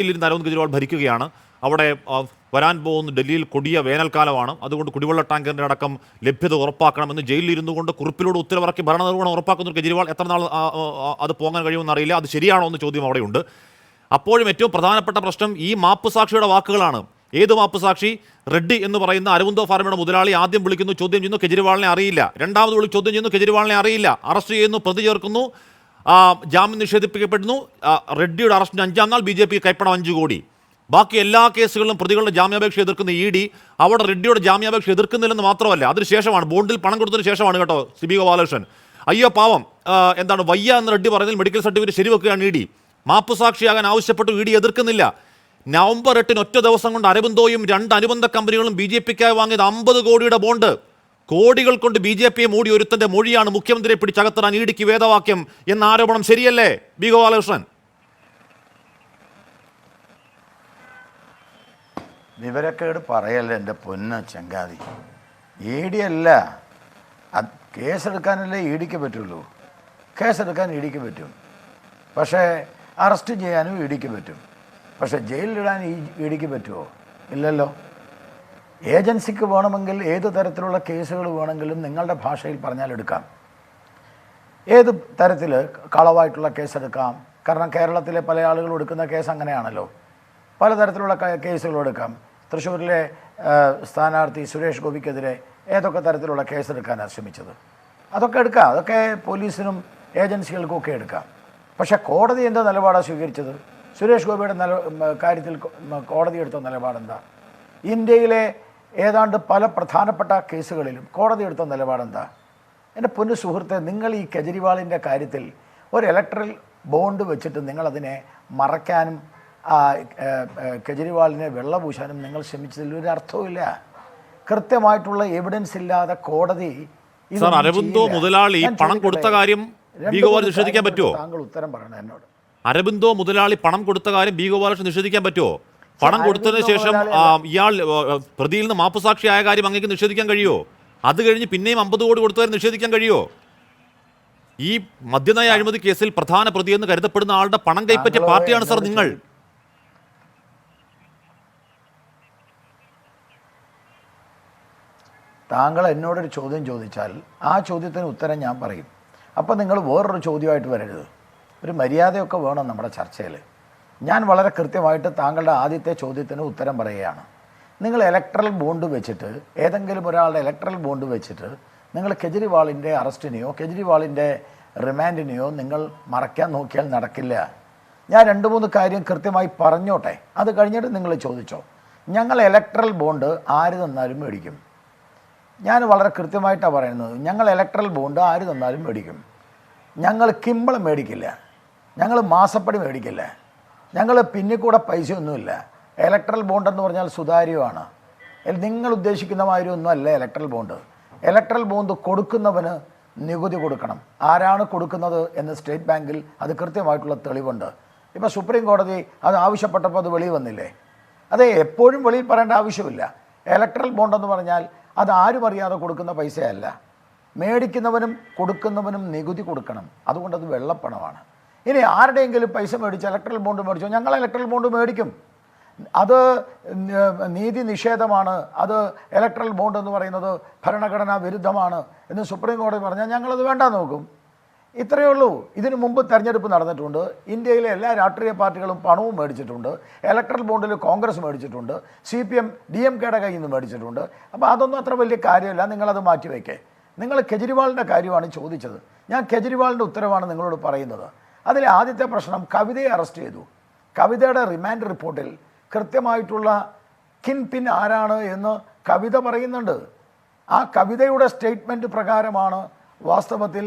ഡൽഹിയിൽ അരവിന്ദ് കെജ്രിവാൾ ഭരിക്കുകയാണ്. അവിടെ വരാൻ പോകുന്ന ഡൽഹിയിൽ കൊടിയ വേനൽക്കാലമാണ്. അതുകൊണ്ട് കുടിവെള്ള ടാങ്കറിൻ്റെ അടക്കം ലഭ്യത ഉറപ്പാക്കണമെന്ന് ജയിലിൽ ഇരുന്നു കൊണ്ട് കുറിപ്പിലൂടെ ഉത്തരവിറക്കി ഭരണനിർവഹണം ഉറപ്പാക്കുന്ന കെജ്രിവാൾ എത്ര നാൾ അത് പോകാൻ കഴിയുമെന്ന് അറിയില്ല. അത് ശരിയാണോ എന്ന് ചോദ്യം അവിടെയുണ്ട്. അപ്പോഴും ഏറ്റവും പ്രധാനപ്പെട്ട പ്രശ്നം ഈ മാപ്പ് സാക്ഷിയുടെ വാക്കുകളാണ്. ഏത് മാപ്പ് സാക്ഷി? റെഡ്ഡി എന്ന് പറയുന്ന അരവിന്ദോ ഫാർമയുടെ മുതലാളി ആദ്യം വിളിക്കുന്നു, ചോദ്യം ചെയ്യുന്നു, കെജ്രിവാളിനെ അറിയില്ല. രണ്ടാമത് ചോദ്യം ചെയ്യുന്നു, കെജ്രിവാളിനെ അറിയില്ല. അറസ്റ്റ് ചെയ്യുന്നു, പ്രതി ചേർക്കുന്നു, ജാമ്യം നിഷേധിപ്പിക്കപ്പെടുന്നു. റെഡ്ഡിയുടെ അറസ്റ്റിന് 5-ാം നാൾ BJP കൈപ്പണം 5 കോടി. ബാക്കി എല്ലാ കേസുകളിലും പ്രതികളുടെ ജാമ്യാപേക്ഷ എതിർക്കുന്ന ED അവിടെ റെഡ്ഡിയുടെ ജാമ്യാപേക്ഷ എതിർക്കുന്നില്ലെന്ന് മാത്രമല്ല, അതിനുശേഷമാണ് ബോണ്ടിൽ പണം കൊടുത്തതിന് ശേഷമാണ് കേട്ടോ CB ഗോപാലകൃഷ്ണൻ അയ്യോ പാവം വയ്യ എന്ന് റെഡ്ഡി പറഞ്ഞതിൽ മെഡിക്കൽ സർട്ടിഫിക്കറ്റ് ശരിവെക്കുകയാണ് ED. മാപ്പ് സാക്ഷിയാകാൻ ആവശ്യപ്പെട്ടു, ED എതിർക്കുന്നില്ല. നവംബർ 8-ന് ഒറ്റ ദിവസം കൊണ്ട് അരബിന്ദോയും 2 അനുബന്ധ കമ്പനികളും BJPക്കായി വാങ്ങിയത് 50 കോടിയുടെ ബോണ്ട്. കോടികൾ കൊണ്ട് BJPയെ മൂടി ഒരുത്തന്റെ മൊഴിയാണ് മുഖ്യമന്ത്രിയെ പിടിച്ചകത്തിടാൻ EDക്ക് വേദവാക്യം എന്ന ആരോപണം ശരിയല്ലേ B ഗോപാലകൃഷ്ണൻ? വിവരക്കേട് പറയല്ലേ എൻ്റെ പൊന്ന ചങ്കാതി. ED അല്ല, കേസെടുക്കാനല്ലേ EDക്ക് പറ്റുള്ളൂ. കേസെടുക്കാൻ EDക്ക് പറ്റും, പക്ഷേ അറസ്റ്റ് ചെയ്യാനും EDക്ക് പറ്റും. പക്ഷേ ജയിലിലിടാൻ EDക്ക് പറ്റുമോ? ഇല്ലല്ലോ. ഏജൻസിക്ക് വേണമെങ്കിൽ ഏത് തരത്തിലുള്ള കേസുകൾ വേണമെങ്കിലും നിങ്ങളുടെ ഭാഷയിൽ പറഞ്ഞാൽ എടുക്കാം. ഏത് തരത്തിൽ കളവായിട്ടുള്ള കേസെടുക്കാം. കാരണം കേരളത്തിലെ പല ആളുകളും എടുക്കുന്ന കേസ് അങ്ങനെയാണല്ലോ. പലതരത്തിലുള്ള കേസുകൾ എടുക്കാം. തൃശ്ശൂരിലെ സ്ഥാനാർത്ഥി സുരേഷ് ഗോപിക്കെതിരെ ഏതൊക്കെ തരത്തിലുള്ള കേസെടുക്കാനാണ് ശ്രമിച്ചത്, അതൊക്കെ എടുക്കാം. അതൊക്കെ പോലീസിനും ഏജൻസികൾക്കും ഒക്കെ എടുക്കാം. പക്ഷേ കോടതി എന്താ നിലപാടാണ് സ്വീകരിച്ചത്? സുരേഷ് ഗോപിയുടെ കാര്യത്തിൽ കോടതി എടുത്ത നിലപാടെന്താ? ഇന്ത്യയിലെ ഏതാണ്ട് പല പ്രധാനപ്പെട്ട കേസുകളിലും കോടതി എടുത്ത നിലപാടെന്താ? എൻ്റെ പൊന്നു സുഹൃത്തെ, നിങ്ങൾ ഈ കെജ്രിവാളിൻ്റെ കാര്യത്തിൽ ഒരു ഇലക്ട്രൽ ബോണ്ട് വെച്ചിട്ട് നിങ്ങളതിനെ മറയ്ക്കാനും കെജ്രിവാളിനെ വെള്ളപൂശാനും നിങ്ങൾ ശ്രമിച്ചതിൽ ഒരു അർത്ഥവുമില്ല. കൃത്യമായിട്ടുള്ള എവിഡൻസ് ഇല്ലാതെ കോടതി അരബിന്ദോ മുതലാളി പണം കൊടുത്ത കാര്യം നിഷേധിക്കാൻ പറ്റുമോ? താങ്കൾ ഉത്തരം പറയണം എന്നോട്. അരബിന്ദോ മുതലാളി പണം കൊടുത്ത കാര്യം B ഗോപാലകൃഷ്ണൻ നിഷേധിക്കാൻ പറ്റുമോ? പണം കൊടുത്തതിന് ശേഷം ഇയാൾ പ്രതിയിൽ നിന്ന് മാപ്പുസാക്ഷിയായ കാര്യം അങ്ങേക്ക് നിഷേധിക്കാൻ കഴിയുമോ? അത് കഴിഞ്ഞ് പിന്നെയും 50 കോടി കൊടുത്തവരെ നിഷേധിക്കാൻ കഴിയുമോ? ഈ മദ്യനയ അഴിമതി കേസിൽ പ്രധാന പ്രതിയെന്ന് കരുതപ്പെടുന്ന ആളുടെ പണം കൈപ്പറ്റിയ പാർട്ടിയാണ് സർ നിങ്ങൾ. താങ്കൾ എന്നോടൊരു ചോദ്യം ചോദിച്ചാൽ ആ ചോദ്യത്തിന് ഉത്തരം ഞാൻ പറയും. അപ്പോൾ നിങ്ങൾ വേറൊരു ചോദ്യമായിട്ട് വരരുത്. ഒരു മര്യാദയൊക്കെ വേണം നമ്മുടെ ചർച്ചയിൽ. ഞാൻ വളരെ കൃത്യമായിട്ട് താങ്കളുടെ ആദ്യത്തെ ചോദ്യത്തിന് ഉത്തരം പറയുകയാണ്. നിങ്ങൾ ഇലക്ട്രൽ ബോണ്ട് വെച്ചിട്ട്, ഏതെങ്കിലും ഒരാളുടെ ഇലക്ട്രൽ ബോണ്ട് വെച്ചിട്ട് നിങ്ങൾ കെജ്രിവാളിൻ്റെ അറസ്റ്റിനെയോ കെജ്രിവാളിൻ്റെ റിമാൻഡിനെയോ നിങ്ങൾ മറയ്ക്കാൻ നോക്കിയാൽ നടക്കില്ല. ഞാൻ 2-3 കാര്യം കൃത്യമായി പറഞ്ഞോട്ടെ, അത് കഴിഞ്ഞിട്ട് നിങ്ങൾ ചോദിച്ചോ. ഞങ്ങൾ ഇലക്ട്രൽ ബോണ്ട് ആര് തന്നാലും മേടിക്കും. ഞാൻ വളരെ കൃത്യമായിട്ടാണ് പറയുന്നത്. ഞങ്ങൾ ഇലക്ട്രൽ ബോണ്ട് ആര് തന്നാലും മേടിക്കും. ഞങ്ങൾ കിമ്പളം മേടിക്കില്ല, ഞങ്ങൾ മാസപ്പടി മേടിക്കില്ല, ഞങ്ങൾ പിന്നിക്കൂടെ പൈസയൊന്നുമില്ല. ഇലക്ട്രൽ ബോണ്ട് എന്ന് പറഞ്ഞാൽ സുതാര്യമാണ്. നിങ്ങൾ ഉദ്ദേശിക്കുന്ന മാതിരി ഒന്നും അല്ല ഇലക്ട്രൽ ബോണ്ട്. ഇലക്ട്രൽ ബോണ്ട് കൊടുക്കുന്നവന് നികുതി കൊടുക്കണം. ആരാണ് കൊടുക്കുന്നത് എന്ന് സ്റ്റേറ്റ് ബാങ്കിൽ അത് കൃത്യമായിട്ടുള്ള തെളിവുണ്ട്. ഇപ്പോൾ സുപ്രീം കോടതി അത് ആവശ്യപ്പെട്ടപ്പോൾ അത് വെളിയിൽ വന്നില്ലേ? അത് എപ്പോഴും വെളിയിൽ പറയേണ്ട ആവശ്യമില്ല. ഇലക്ട്രൽ ബോണ്ട് എന്ന് പറഞ്ഞാൽ അത് ആരും അറിയാതെ കൊടുക്കുന്ന പൈസയല്ല. മേടിക്കുന്നവനും കൊടുക്കുന്നവനും നികുതി കൊടുക്കണം. അതുകൊണ്ട് അത് വെള്ളപ്പണമാണ്. ഇനി ആരുടെയെങ്കിലും പൈസ മേടിച്ച് ഇലക്ട്രൽ ബോണ്ട് മേടിച്ചോ, ഞങ്ങൾ ഇലക്ട്രൽ ബോണ്ട് മേടിക്കും. അത് നീതി നിഷേധമാണ്, അത് ഇലക്ട്രൽ ബോണ്ട് എന്ന് പറയുന്നത് ഭരണഘടനാ വിരുദ്ധമാണ് എന്ന് സുപ്രീം കോടതി പറഞ്ഞാൽ ഞങ്ങളത് വേണ്ടാന്ന് നോക്കും. ഇത്രയേ ഉള്ളൂ. ഇതിനു മുമ്പ് തെരഞ്ഞെടുപ്പ് നടന്നിട്ടുണ്ട്. ഇന്ത്യയിലെ എല്ലാ രാഷ്ട്രീയ പാർട്ടികളും പണവും മേടിച്ചിട്ടുണ്ട്. ഇലക്ട്രൽ ബോണ്ടിൽ കോൺഗ്രസ് മേടിച്ചിട്ടുണ്ട്, CPM DMKയുടെ കയ്യിൽ നിന്ന് മേടിച്ചിട്ടുണ്ട്. അപ്പോൾ അതൊന്നും അത്ര വലിയ കാര്യമില്ല, നിങ്ങളത് മാറ്റിവെക്കേ. നിങ്ങൾ കെജ്രിവാളിൻ്റെ കാര്യമാണ് ചോദിച്ചത്. ഞാൻ കെജ്രിവാളിൻ്റെ ഉത്തരവാണ് നിങ്ങളോട് പറയുന്നത്. അതിലെ ആദ്യത്തെ പ്രശ്നം, കവിതയെ അറസ്റ്റ് ചെയ്തു. കവിതയുടെ റിമാൻഡ് റിപ്പോർട്ടിൽ കൃത്യമായിട്ടുള്ള കിൻ ആരാണ് എന്ന് കവിത പറയുന്നുണ്ട്. ആ കവിതയുടെ സ്റ്റേറ്റ്മെൻറ്റ് പ്രകാരമാണ് വാസ്തവത്തിൽ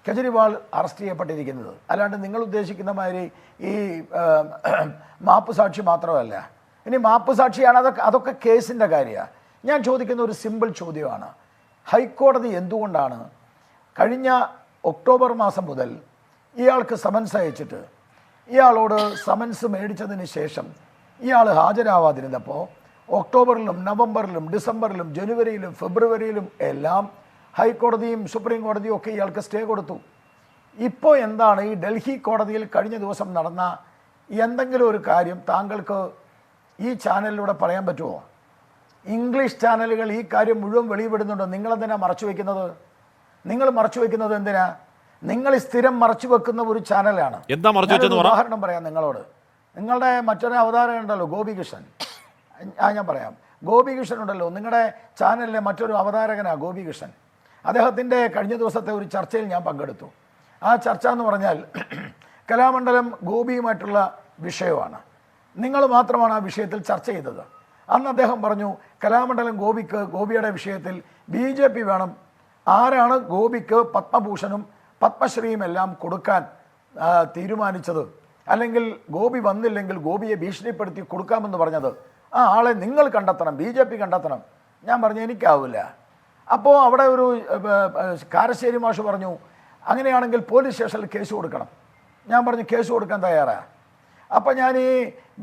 കെജ്രിവാൾ അറസ്റ്റ് ചെയ്യപ്പെട്ടിരിക്കുന്നത്. അല്ലാണ്ട് നിങ്ങൾ ഉദ്ദേശിക്കുന്ന മാതിരി ഈ മാപ്പ് സാക്ഷി മാത്രമല്ല. ഇനി മാപ്പ് സാക്ഷിയാണ്, അതൊക്കെ കേസിൻ്റെ കാര്യമാണ്. ഞാൻ ചോദിക്കുന്ന ഒരു സിമ്പിൾ ചോദ്യമാണ്. ഹൈക്കോടതി എന്തുകൊണ്ടാണ് കഴിഞ്ഞ ഒക്ടോബർ മാസം മുതൽ ഇയാൾക്ക് സമൻസ് അയച്ചിട്ട് ഇയാളോട് സമൻസ് മേടിച്ചതിന് ശേഷം ഇയാൾ ഹാജരാവാതിരുന്നപ്പോൾ ഒക്ടോബറിലും നവംബറിലും ഡിസംബറിലും ജനുവരിയിലും ഫെബ്രുവരിയിലും എല്ലാം ഹൈക്കോടതിയും സുപ്രീം കോടതിയും ഒക്കെ ഇയാൾക്ക് സ്റ്റേ കൊടുത്തു. ഇപ്പോൾ എന്താണ് ഈ ഡൽഹി കോടതിയിൽ കഴിഞ്ഞ ദിവസം നടന്ന എന്തെങ്കിലും ഒരു കാര്യം താങ്കൾക്ക് ഈ ചാനലിലൂടെ പറയാൻ പറ്റുമോ? ഇംഗ്ലീഷ് ചാനലുകൾ ഈ കാര്യം മുഴുവൻ വെളിപ്പെടുന്നുണ്ടോ? നിങ്ങളെന്തിനാ മറച്ചു വയ്ക്കുന്നത്? നിങ്ങൾ മറച്ചു വയ്ക്കുന്നത് എന്തിനാ? നിങ്ങൾ സ്ഥിരം മറച്ചു വെക്കുന്ന ഒരു ചാനലാണ്. എന്താ മറച്ചു വെച്ചെന്ന് പറ. ഉദാഹരണം പറയാം നിങ്ങളോട്. നിങ്ങളുടെ മറ്റൊരു അവതാരകൻ ഉണ്ടല്ലോ, ഗോപികൃഷ്ണൻ. ഞാൻ പറയാം. ഗോപികൃഷ്ണൻ ഉണ്ടല്ലോ, നിങ്ങളുടെ ചാനലിലെ മറ്റൊരു അവതാരകനാണ് ഗോപികൃഷ്ണൻ. അദ്ദേഹത്തിൻ്റെ കഴിഞ്ഞ ദിവസത്തെ ഒരു ചർച്ചയിൽ ഞാൻ പങ്കെടുത്തു. ആ ചർച്ച എന്ന് പറഞ്ഞാൽ കലാമണ്ഡലം ഗോപിയുമായിട്ടുള്ള വിഷയമാണ്. നിങ്ങൾ മാത്രമാണ് ആ വിഷയത്തിൽ ചർച്ച ചെയ്തത്. അന്ന് അദ്ദേഹം പറഞ്ഞു, കലാമണ്ഡലം ഗോപിയുടെ വിഷയത്തിൽ BJP വേണം. ആരാണ് ഗോപിക്ക് പത്മഭൂഷണും പത്മശ്രീയും എല്ലാം കൊടുക്കാൻ തീരുമാനിച്ചത്, അല്ലെങ്കിൽ ഗോപി വന്നില്ലെങ്കിൽ ഗോപിയെ ഭീഷണിപ്പെടുത്തി കൊടുക്കാമെന്ന് പറഞ്ഞത്? ആ ആളെ നിങ്ങൾ കണ്ടെത്തണം, BJP കണ്ടെത്തണം. ഞാൻ പറഞ്ഞു എനിക്കാവില്ല. അപ്പോൾ അവിടെ ഒരു കാരശ്ശേരി മാഷ് പറഞ്ഞു, അങ്ങനെയാണെങ്കിൽ പോലീസ് സ്റ്റേഷനിൽ കേസ് കൊടുക്കണം. ഞാൻ പറഞ്ഞു കേസ് കൊടുക്കാൻ തയ്യാറാണ്. അപ്പോൾ ഞാൻ ഈ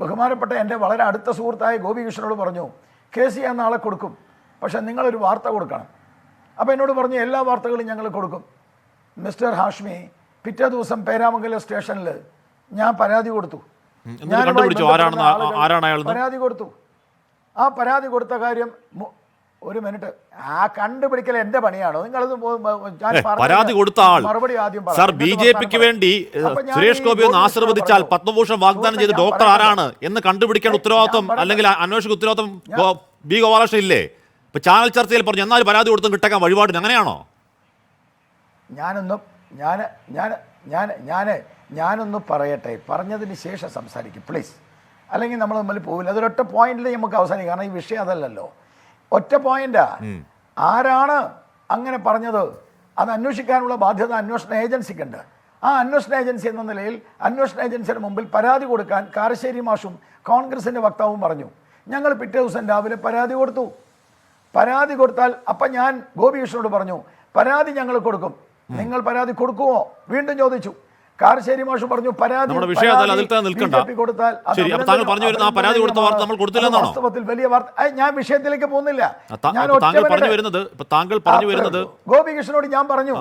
ബഹുമാനപ്പെട്ട എൻ്റെ വളരെ അടുത്ത സുഹൃത്തായ ഗോപികൃഷ്ണനോട് പറഞ്ഞു, കേസ് ചെയ്യാൻ നാളെ കൊടുക്കും, പക്ഷേ നിങ്ങളൊരു വാർത്ത കൊടുക്കണം. അപ്പോൾ എന്നോട് പറഞ്ഞു എല്ലാ വാർത്തകളും ഞങ്ങൾ കൊടുക്കും. മിസ്റ്റർ ഹാഷ്മി, പിറ്റേ ദിവസം പേരാമംഗലം സ്റ്റേഷനിൽ ഞാൻ പരാതി കൊടുത്തു. പരാതി കൊടുത്തു. ആ പരാതി കൊടുത്ത കാര്യം ഒരു മിനിറ്റ്, ആ കണ്ടുപിടിക്കൽ എന്റെ പണിയാണോ? നിങ്ങളത് പരാതി കൊടുത്ത ആൾ മറുപടി ആദ്യം സാർ BJPക്ക് വേണ്ടി സുരേഷ് ഗോപി ഒന്ന് ആശീർവദിച്ചാൽ പത്മഭൂഷൺ വാഗ്ദാനം ചെയ്ത ഡോക്ടർ ആരാണ് എന്ന് കണ്ടുപിടിക്കേണ്ട ഉത്തരവാദിത്വം അല്ലെങ്കിൽ അന്വേഷക ഉത്തരവാദിത്വം B. ഗോപാലകൃഷ്ണൻ ഇല്ലേ? ഇപ്പൊ ചാനൽ ചർച്ചയിൽ പറഞ്ഞു എന്നാൽ പരാതി കൊടുത്തും കിട്ടേക്കാൻ വഴിപാടിന്, അങ്ങനെയാണോ? ഞാനൊന്ന് പറയട്ടെ, പറഞ്ഞതിന് ശേഷം സംസാരിക്കും പ്ലീസ്. അല്ലെങ്കിൽ നമ്മൾ തമ്മിൽ പോവില്ല. അതൊരൊറ്റ പോയിന്റിൽ നമുക്ക് അവസാനിക്കും. കാരണം ഈ വിഷയം അതല്ലല്ലോ, ഒറ്റ പോയിന്റാ. ആരാണ് അങ്ങനെ പറഞ്ഞത് അത് അന്വേഷിക്കാനുള്ള ബാധ്യത അന്വേഷണ ഏജൻസിക്കുണ്ട്. ആ അന്വേഷണ ഏജൻസി എന്ന നിലയിൽ അന്വേഷണ ഏജൻസിയുടെ മുമ്പിൽ പരാതി കൊടുക്കാൻ കാരശ്ശേരി മാഷും കോൺഗ്രസിൻ്റെ വക്താവും പറഞ്ഞു. ഞങ്ങൾ പിറ്റേ ദിവസം രാവിലെ പരാതി കൊടുത്തു. പരാതി കൊടുത്താൽ അപ്പം ഞാൻ ഗോപികൃഷ്ണനോട് പറഞ്ഞു, പരാതി ഞങ്ങൾ കൊടുക്കും, നിങ്ങൾ പരാതി കൊടുക്കുമോ? വീണ്ടും ചോദിച്ചു. കാരശ്ശേരി മാഷ് പറഞ്ഞു പരാതി വാസ്തവത്തിൽ വലിയ വാർത്ത. ഞാൻ വിഷയത്തിലേക്ക് പോകുന്നില്ല. ഗോപികൃഷ്ണനോട് ഞാൻ പറഞ്ഞു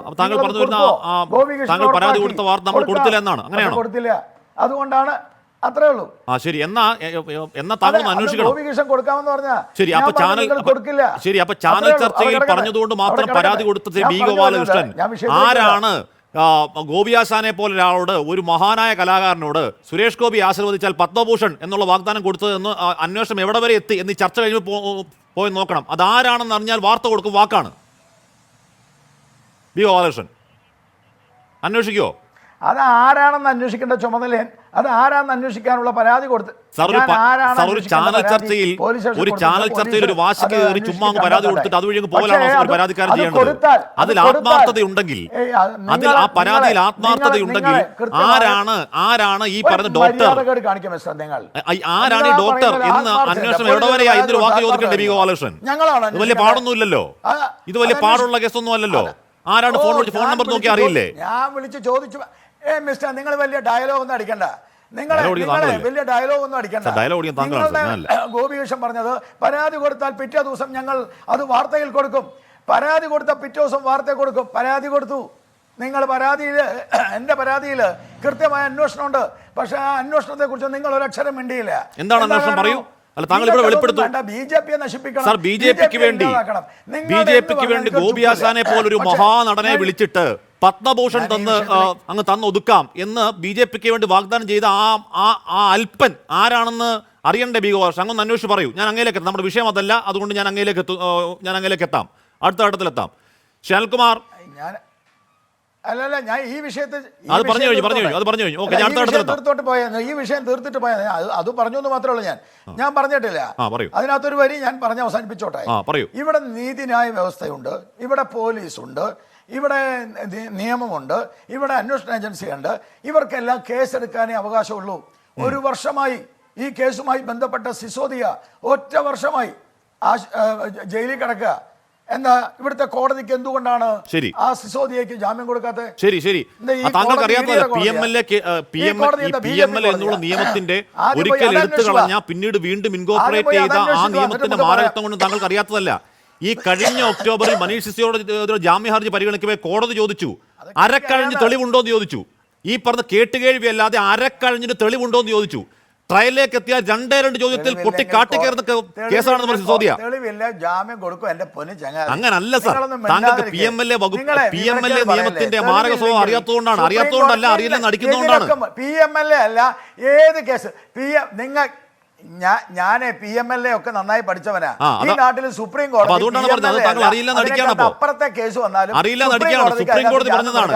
കൊടുത്തില്ല. അതുകൊണ്ടാണ്, അത്രേ ഉള്ളൂ. ശരി, ഗോപികൃഷ്ണൻ കൊടുക്കാമെന്ന് പറഞ്ഞാൽ ശരി. അപ്പൊ കൊടുക്കില്ല. ശരി, അപ്പൊ ചാനൽ ചർച്ചയിൽ പറഞ്ഞതുകൊണ്ട് മാത്രം പരാതി കൊടുത്ത B. ഗോപാലകൃഷ്ണൻ ആരാണ് ഗോപിയാശാനെ പോലെ ഒരാളോട്, ഒരു മഹാനായ കലാകാരനോട് സുരേഷ് ഗോപി ആശീർവദിച്ചാൽ പത്മഭൂഷൺ എന്നുള്ള വാഗ്ദാനം കൊടുത്തതെന്ന് അന്വേഷണം എവിടെ വരെ എത്തി എന്ന് ചർച്ച കഴിഞ്ഞ് പോയി നോക്കണം. അതാരാണെന്ന് അറിഞ്ഞാൽ വാർത്ത കൊടുക്കും വാക്കാണ്. B. ഗോപാലകൃഷ്ണൻ അന്വേഷിക്കുമോ? അത് ആരാണെന്ന് അന്വേഷിക്കേണ്ട ചുമതല, അത് ആരാണെന്ന് അന്വേഷിക്കാനുള്ള പരാതി കൊടുത്ത് ഒരു ചാനൽ ചർച്ചയിൽ ഒരു വാശിക്ക് കയറി ചുമ്മാ പരാതി കൊടുത്തിട്ട് അതുവഴി പോകലാണോ ഒരു പരാതിക്കാരൻ ചെയ്യേണ്ടത്? അതിൽ ആത്മാർത്ഥതയുണ്ടെങ്കിൽ, അതിൽ ആ പരാതിയിൽ ആത്മാർത്ഥതയുണ്ടെങ്കിൽ ആരാണ് ഈ പറഞ്ഞ ഡോക്ടർ, ആരാണ് ഈ ഡോക്ടർ എന്ന് അന്വേഷണം എവിടെ വരെയാ എന്നൊരു വാക്ക് ചോദിക്കണ്ടേ B. ഗോപാലകൃഷ്ണൻ? ഇത് വലിയ പാടൊന്നുമില്ലല്ലോ, ഇത് വലിയ പാടുള്ള കേസൊന്നും അല്ലല്ലോ. ആരാണ് ഫോൺ നമ്പർ നോക്കി അറിയില്ലേ? ഞാൻ വിളിച്ച് ചോദിച്ചു, മിസ്റ്റർ നിങ്ങൾ വലിയ ഡയലോഗ് ഒന്നും അടിക്കണ്ട, നിങ്ങൾ വലിയ ഡയലോഗ് ഒന്നും അടിക്കണ്ട. ഗോപികൃഷ്ണൻ പറഞ്ഞത് പരാതി കൊടുത്താൽ പിറ്റേ ദിവസം ഞങ്ങൾ അത് വാർത്തയിൽ കൊടുക്കും, പരാതി കൊടുത്താൽ പിറ്റേ ദിവസം വാർത്ത കൊടുക്കും. പരാതി കൊടുത്തു. നിങ്ങൾ പരാതിയിൽ, എൻ്റെ പരാതിയിൽ കൃത്യമായ അന്വേഷണമുണ്ട്. പക്ഷെ ആ അന്വേഷണത്തെ കുറിച്ച് നിങ്ങൾ ഒരു അക്ഷരം മിണ്ടിയില്ല. എന്താണ് അന്വേഷണം? പറയൂ. താങ്കൾ ഇവിടെ വെളിപ്പെടുത്തും. BJPക്ക് വേണ്ടി ഗോപിയാശാനെ പോലൊരു മഹാനടനെ വിളിച്ചിട്ട് പത്മഭൂഷൺ അങ്ങ് തന്നൊതുക്കാം എന്ന് BJPക്ക് വേണ്ടി വാഗ്ദാനം ചെയ്ത ആ അൽപ്പൻ ആരാണെന്ന് അറിയണ്ടേ B. ഗോപാലകൃഷ്ണൻ? അങ്ങൊന്ന് അന്വേഷിച്ച് പറയൂ. ഞാൻ അങ്ങയിലേക്ക് എത്താം. നമ്മുടെ വിഷയം അതല്ല, അതുകൊണ്ട് ഞാൻ അങ്ങയിലേക്ക് എത്താം, അടുത്ത ഘട്ടത്തിലെത്താം. ശരൽകുമാർ, അല്ലല്ല, ഞാൻ ഈ വിഷയത്തിൽ അത് പറഞ്ഞു കഴിഞ്ഞു. തീർത്തോട്ട് പോയത്, ഈ വിഷയം തീർത്തിട്ട് പോയത്. അത് പറഞ്ഞു എന്ന് മാത്രമേ ഉള്ളൂ. ഞാൻ പറഞ്ഞിട്ടില്ല. അതിനകത്തൊരു വരി ഞാൻ പറഞ്ഞ് അവസാനിപ്പിച്ചോട്ടെ. ഇവിടെ നീതിന്യായ വ്യവസ്ഥയുണ്ട്, ഇവിടെ പോലീസുണ്ട്, ഇവിടെ നിയമമുണ്ട്, ഇവിടെ അന്വേഷണ ഏജൻസിയുണ്ട്. ഇവർക്കെല്ലാം കേസെടുക്കാനേ അവകാശമുള്ളൂ. ഒരു വർഷമായി ഈ കേസുമായി ബന്ധപ്പെട്ട സിസോദിയ ഒറ്റ വർഷമായി ജയിലിൽ കിടക്കുക. എന്താ ഇവിടുത്തെ കോടതിക്ക് എന്തുകൊണ്ടാണ് ആ സിസോദിയയ്ക്ക് ജാമ്യം കൊടുക്കാത്തത്? ശരി, താങ്കൾക്ക് അറിയാത്തതല്ല, PML എന്നുള്ള നിയമത്തിന്റെ ഒരിക്കൽ എടുത്തു കളഞ്ഞ പിന്നീട് വീണ്ടും ഇൻകോർപ്പറേറ്റ് ചെയ്ത ആ നിയമത്തിന്റെ മാരകത്വം കൊണ്ട് താങ്കൾക്ക് അറിയാത്തതല്ല. ഈ കഴിഞ്ഞ ഒക്ടോബറിൽ മനീഷ് സിസോദിയുടെ ജാമ്യ ഹർജി പരിഗണിക്കവേ കോടതി ചോദിച്ചു, അരക്കഴിഞ്ഞ് തെളിവുണ്ടോ എന്ന് ചോദിച്ചു. ഈ പറഞ്ഞ കേട്ടുകേഴ്വി അല്ലാതെ അരക്കഴിഞ്ഞിട്ട് തെളിവുണ്ടോ എന്ന് ചോദിച്ചു. ട്രയലിലേക്ക് എത്തിയാൽ 2 ചോദ്യത്തിൽ പൊട്ടി കാട്ടിക്കയറുന്ന കേസാണെന്ന് പറഞ്ഞു സിസോദിയ. തെളിവില്ല, ജാമ്യം കൊടുക്കും. എന്റെ പൊന്നു ചങ്ങാതി, അങ്ങനല്ല സർ, താങ്കൾക്ക് PMLA വകുപ്പ് PMLA നിയമത്തിന്റെ മാരക സ്വഭാവം അറിയാത്തതുകൊണ്ടാണ്. അറിയാത്തതുകൊണ്ടല്ല, അറിയില്ലെന്ന് നടിക്കുന്നതുകൊണ്ടാണ്. PMLA അല്ല, ഏത് കേസ് നിങ്ങൾ ഞാൻ PMLA ഒക്കെ നന്നായി പഠിച്ചവനാ. ഈ നാട്ടിൽ സുപ്രീം കോടതി അപ്പുറത്തെ കേസ് വന്നാലും സുപ്രീം കോടതി പറഞ്ഞതാണ്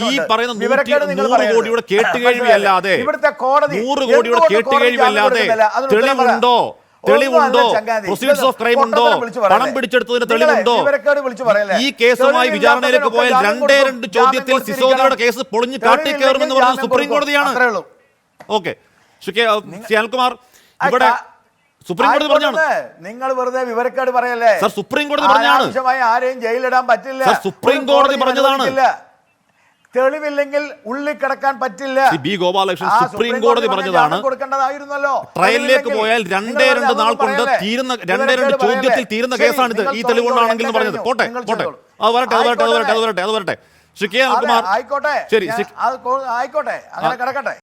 ഈ പറയുന്ന 100 കോടിയുടെ കേട്ടുകേഴ്വി അല്ലാതെ, ഇവിടുത്തെ കോടതി 100 കോടിയുടെ കേട്ടുകേഴ്വി അല്ലാതെ തെളിവുണ്ടോ? പ്രൊസീഡ്സ് ഓഫ് ക്രൈം ഉണ്ടോ? പണം പിടിച്ചെടുത്തതിന് തെളിവുണ്ടോ? ഈ കേസുമായി വിചാരണയിലേക്ക് പോയാൽ 2 ചോദ്യത്തിൽ സിസോദിയയുടെ കേസ് പൊളിഞ്ഞ് കാട്ടിക്കയറുമെന്ന് പറഞ്ഞത് സുപ്രീം കോടതിയാണ്. ഓക്കെ, അനിൽകുമാർ, ഇവിടെ സുപ്രീം കോടതി പറഞ്ഞാണ്. നിങ്ങൾ വെറുതെ വിവരക്കേട് പറയല്ലേ സർ? സുപ്രീം കോടതി പറഞ്ഞാണ് ആരെയും ജയിലിടാൻ പറ്റില്ല. സുപ്രീം കോടതി പറഞ്ഞതാണ്. തെളിവില്ലെങ്കിൽ ഉള്ളിൽ കിടക്കാൻ പറ്റില്ല. ബി ഗോപാലകൃഷ്ണൻ സുപ്രീം കോടതി പറഞ്ഞതാണ്. കൊടുക്കേണ്ടതായിരുന്നല്ലോ. ട്രയലിലേക്ക് പോയാൽ 2 നാൾ കൊണ്ട് തീരുന്ന 2 ചോദ്യത്തിൽ തീരുന്ന കേസാണിത് ഈ തെളിവുകൊണ്ടാണെങ്കിൽ പറഞ്ഞത്. പോട്ടെ പോട്ടെ, അത് വരട്ടെ. ശ്രീ കെ അനിൽകുമാർ, ആയിക്കോട്ടെ, ശരി, ആയിക്കോട്ടെ, അങ്ങനെ കിടക്കട്ടെ.